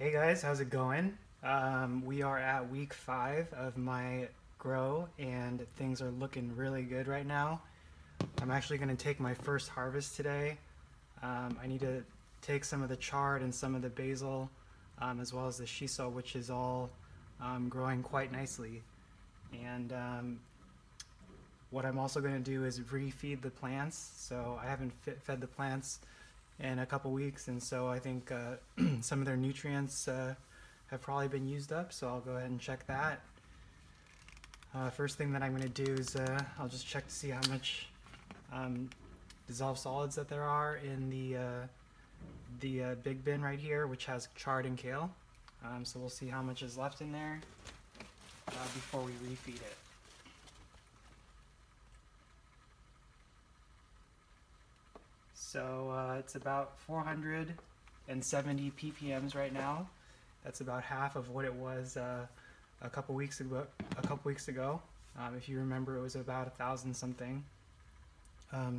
Hey guys, how's it going? We are at week 5 of my grow and things are looking really good right now. I'm actually going to take my first harvest today. I need to take some of the chard and some of the basil as well as the shiso, which is all growing quite nicely. And what I'm also going to do is refeed the plants. So I haven't fed the plants in a couple weeks, and so I think some of their nutrients have probably been used up, so I'll go ahead and check that. First thing that I'm going to do is I'll just check to see how much dissolved solids that there are in the big bin right here, which has chard and kale. So we'll see how much is left in there before we refeed it. So it's about 470 ppms right now. That's about half of what it was a couple weeks ago. If you remember, it was about 1,000 something.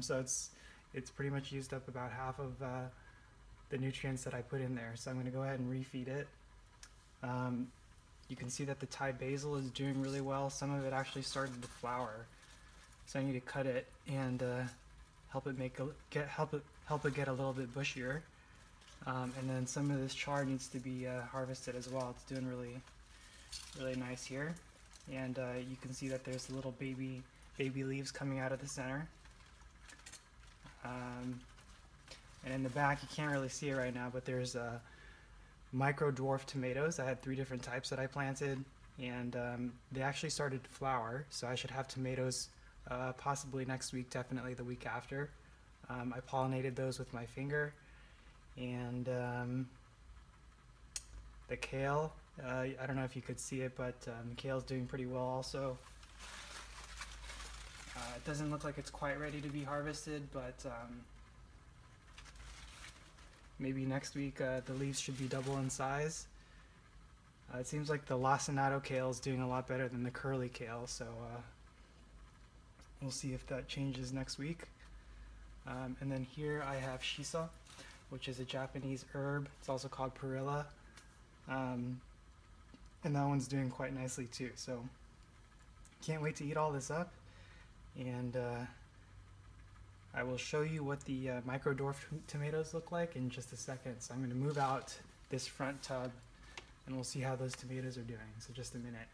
So it's pretty much used up about half of the nutrients that I put in there. So I'm going to go ahead and refeed it. You can see that the Thai basil is doing really well. Some of it actually started to flower, so I need to cut it and help it get a little bit bushier. And then some of this chard needs to be harvested as well. It's doing really nice here, and you can see that there's little baby leaves coming out of the center. And in the back, you can't really see it right now, but there's Micro-Dwarf tomatoes. I had 3 different types that I planted, and they actually started to flower, so I should have tomatoes possibly next week, definitely the week after. I pollinated those with my finger, and the kale, I don't know if you could see it, but the kale's doing pretty well also. It doesn't look like it's quite ready to be harvested, but maybe next week the leaves should be double in size. It seems like the Lacinato Kale is doing a lot better than the curly kale, so we'll see if that changes next week. And then here I have shiso, which is a Japanese herb. It's also called perilla. And that one's doing quite nicely too. So can't wait to eat all this up. And I will show you what the Micro-Dwarf tomatoes look like in just a second. So I'm going to move out this front tub and we'll see how those tomatoes are doing. So just a minute.